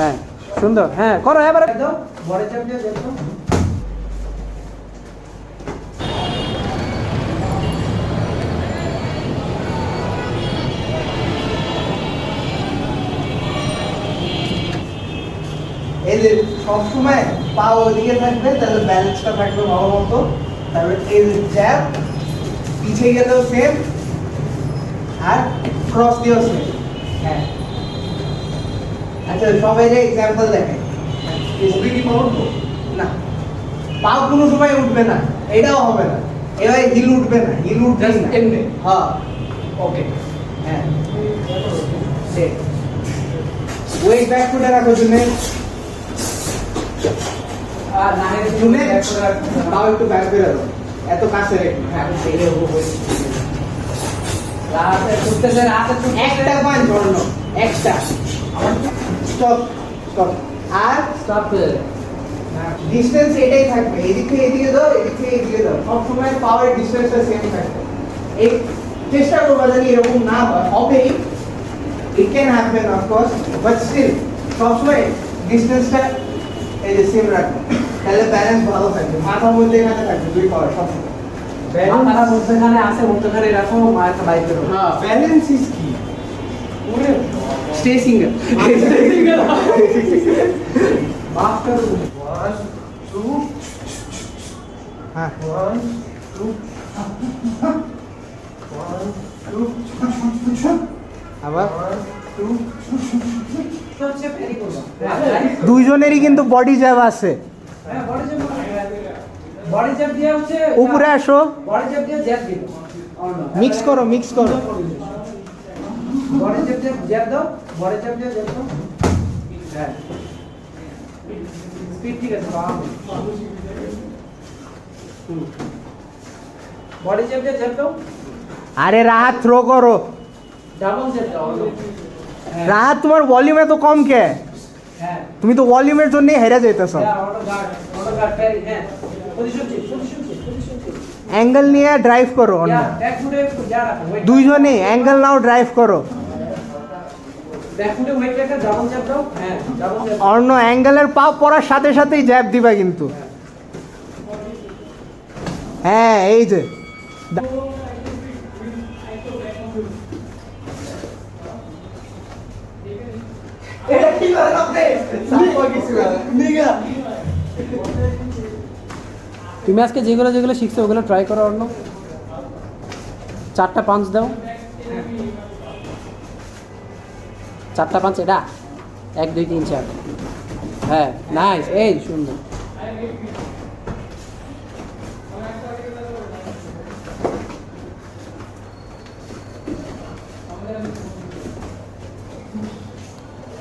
হ্যাঁ সুন্দর, হ্যাঁ করো এবারে দাও বড় চাপ দিয়ে দেখো। এই যে সবসময় পা ওদিকে থাকবে, তাহলে ব্যালেন্সটা থাকবে ভালো মতো। তারপরে এই যে জ্যাব পিছিয়ে গেলেও সেম, আর ক্রস দিয়েও সেম। হ্যাঁ আচ্ছা, সবাই যে এক্সাম্পল দেখে কি পারবো না, পাও কোনো সময় উঠবে না, এটাও হবে না। এবার হিল উঠবে না, হিল উঠবে না এমনি। হ্যাঁ ওকে, হ্যাঁ ঠিক। ওয়েট ব্যাক ফুটে রাখো জুনে, আর নাহের জুনে তাও একটু ব্যাক করে দাও, এত কাছে রেখে। হ্যাঁ সেই হবো বই রাতে ফুটতেছে, রাতে একটা পয়েন্ট ধরন, একটা স্টপ স্টপ, আর স্টপ ডিসটেন্স এটাই থাকবে। এদিক থেকে এদিকে দাও, এদিক থেকে এদিকে দাও, সবসময় পাওয়ার ডিসটেন্সটা সেম থাকবে। এই চেষ্টা করবা জানি এরকম না হয়, হবেই, it can happen of course, but still সবসময় ডিসটেন্সটা এই যে সেম রাখবে, তাহলে ব্যালেন্স ভালো থাকবে। মাথার মধ্যে এখানে থাকবে দুই পাওয়ার সবসময়। মাথাটা মধ্যখানে আছে, মধ্যখানে রাখো, মাথা বাইর করো। হ্যাঁ ব্যালেন্স ইজ কি। ওরে স্টে সিঙ্গেল, বাস করো। 1 2 হ্যাঁ 1 2 1 2 আবার 1 2 হচ্ছে ফেরি করবা। দুইজনেরই কিন্তু বডি জ্যাব আছে। হ্যাঁ বডি জ্যাব দিয়ে হচ্ছে উপরে আসো, বডি জ্যাব দিয়ে জ্যাব দিও, মিক্স করো, মিক্স করো। বডি জ্যাব দিয়ে জ্যাব দাও, বডি জ্যাব দিয়ে জ্যাব দাও। হ্যাঁ স্পিড ঠিক আছে, বাম বডি জ্যাব দিয়ে জ্যাব দাও। আরে রাহাত থ্রো করো। ডাবল জ্যাব দাও। রাহাত তোমার ভলিউম এত কম কে? হ্যাঁ তুমি তো ভলিউমের জন্যই হেরে যাইতেছ। অটো গার্ড ফেরি। হ্যাঁ পজিশন চেঞ্জ। অ্যাঙ্গেল নিয়ে ড্রাইভ করো অন্য। ব্যাক ফুটে একটু যা রাখো, ওয়েট দুইজনেই অ্যাঙ্গেল নাও, ড্রাইভ করো। ব্যাক ফুটে ওয়েট রেখে ডাবল জ্যাব দাও। হ্যাঁ ডাবল জ্যাব। অন্য অ্যাঙ্গেলের পা পড়ার সাথে সাথেই জ্যাব দিবা কিন্তু। হ্যাঁ এই যে এটা কি করে আপনি সাপো কিছু নিগা। তুমি আজকে যেগুলো যেগুলো শিখছো ওগুলো ট্রাই করো অন্য। 4টা পাঞ্চ দাও, 4টা পাঞ্চ। এটা 1 2 3 4। হ্যাঁ নাইস, এই সুন্দর।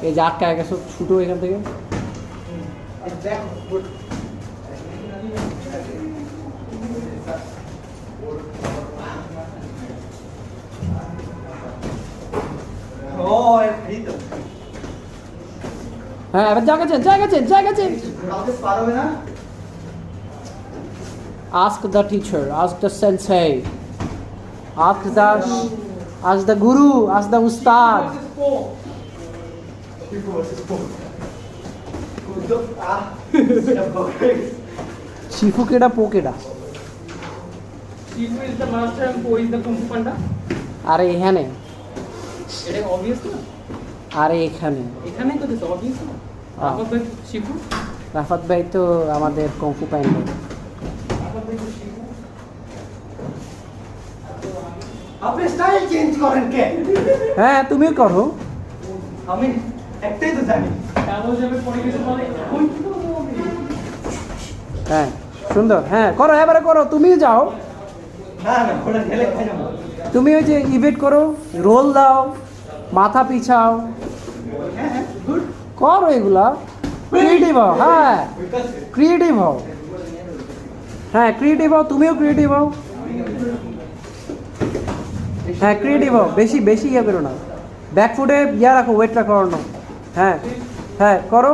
এই যে আটকায় গেছো, ছুটো এখান থেকে। হ্যাঁ এবার জায়গা চেঞ্জ, জায়গা চেঞ্জ, জায়গা চেঞ্জ। পারবে না। Ask the teacher, ask the sensei, ask the guru, ask the ustad. Shifu কেডা, পো কেডা? Shifu is the master and Po is the Kung Fu Panda. আরে এখানে, এটা obvious না? আরে এখানে এখানেই তো দিছে obvious না? হ্যাঁ। রাফাত ভাই শিফু, রাফাত ভাই তো আমাদের কংফু পাইন্ডার। রাফাত ভাই তো শিফু। আপনি স্টাইল চেঞ্জ করেন কে? হ্যাঁ তুমিও করো। আমি একটাই তো জানি। ডাবল যাবে পড়ে গেছে বলে ওই কি তো হবে। হ্যাঁ সুন্দর, হ্যাঁ করো এবারে করো, তুমিও যাও। না না ওটা ঢেলে খাই যাবো। তুমি ওই যে ইভেট করো, রোল দাও, মাথা পিছাও, হ্যাঁ হ্যাঁ গুড। করো এগুলা, ক্রিয়েটিভ হও। হ্যাঁ ক্রিয়েটিভ হও, হ্যাঁ ক্রিয়েটিভ হও, তুমিও ক্রিয়েটিভ হও। হ্যাঁ ক্রিয়েটিভ হও, বেশি বেশি ইয়ে করো না। ব্যাক ফুটে ইয়া রাখো, ওয়েট রাখো অন্য। হ্যাঁ হ্যাঁ করো।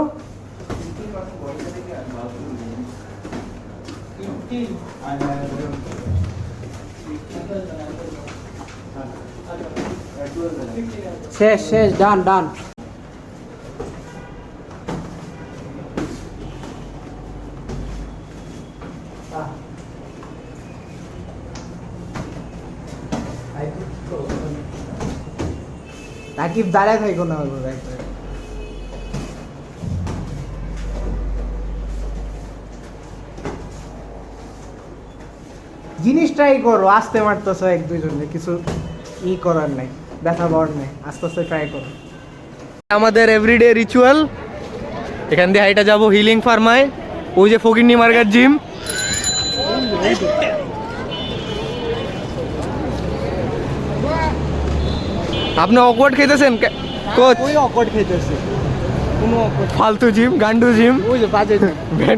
শেষ শেষ, ডান ডান। সাকিব দাঁড়ায় থাকো না বলবো একবার। জিনিস ট্রাই করো, আস্তে মারতেছো এক দুইজনে, কিছু করার নাই, ব্যথা পাওয়ার নাই, আস্তে আস্তে ট্রাই করো। আমাদের এভরিডে রিচুয়াল, এখান দিয়ে হাইটা যাবো হিলিং ফার্মায়, ওই যে ফকিন্নি মার্গার জিম। আপনি অকওয়ার্ড খেতেছেন কোচ? ওই অকওয়ার্ড খেতেছে, কোনো অকওয়ার্ড, ফালতু জিম, গান্ডু জিম, ওই যে বাজে জিম। ভ্যান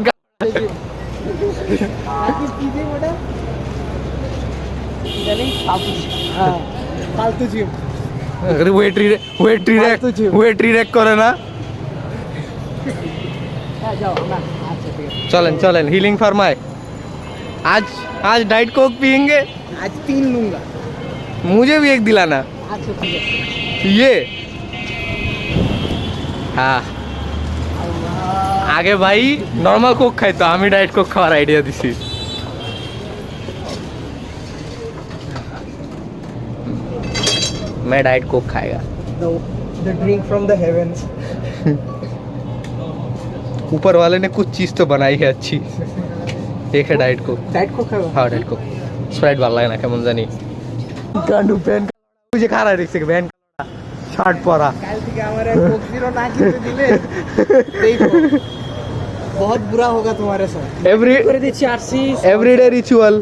সাকিব কি জিম ওটা? জানি ফালতু জিম। হ্যাঁ, ফালতু জিম। ফালতু gym। ওয়েট রিরেক করে না। হ্যাঁ যাও না, আচ্ছা ঠিক আছে। चलन चलन हीलिंग फरमाए। आज आज डाइट कोक पियेंगे। आज 3 लूंगा। मुझे भी एक दिलाना। अच्छा ठीक है। ये हाँ आगे भाई नॉर्मल कोक खाई तो हमें डाइट कोक खावार आइडिया दिसी। मैं डाइट कोक खाएगा। The drink from the heavens। ऊपर वाले ने कुछ चीज तो बनाई है अच्छी। एक है डाइट कोक। डाइट को खाओ। हाँ डाइट कोक। स्प्राइट वाला है ना क्या मंजा नहीं। गांडू पेन मुझे खा रहा है देख से पेन शार्ट परा। কাল থেকে আমারে কোক জিরো না খেতে দিলে দেখো बहुत बुरा होगा तुम्हारे साथ। করে দিচ্ছি আরসি एवरीडे रिचुअल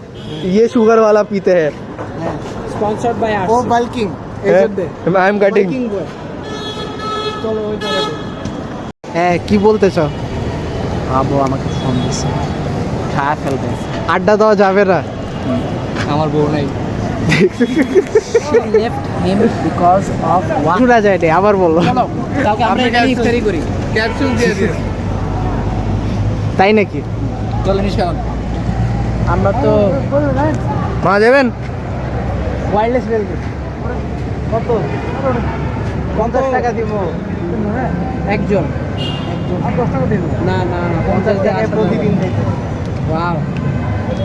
ये शुगर वाला पीते हैं। স্পন্সর্ড বাই ও আরসি। বাল্কিং এই জন্য I am cutting. Bulking boy. চলো ওই জায়গায়। হ্যাঁ কি বলতে চাও? আবু আমাকে ফোন দিছে, খাওয়া ফেলবে। আড্ডা দেওয়া যাবে না। আমার বউ নাই। She left him because of one. শোনা যায় না, আবার বলো। চলো কালকে আমরা এখানে ইফতারি করি। ক্যাপসুল দিয়ে দিন। তাই নাকি? চলো নিশান, আমরা তো মা যাবেন? ওয়্যারলেস রেলগেট কত? 50 টাকা দিব একজন আর 10 টাকা দিব না না না 50 টাকায় প্রতিদিন দিতে। Wow,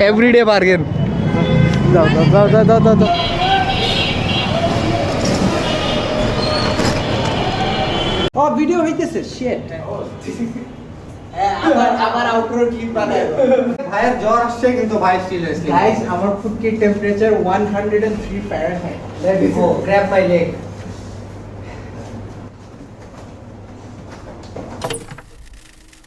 everyday bargain. দাও দাও দাও দাও দাও দাও দাও। ও ভিডিও হইতেছে শিট। আবার আউটডোর ক্লিপ বানায়। ভাইয়ের জ্বর আসছে কিন্তু ভাই সিরিয়াসলি। গাইস আমার ফুড কি temperature 103 Fahrenheit. Let's go grab my leg.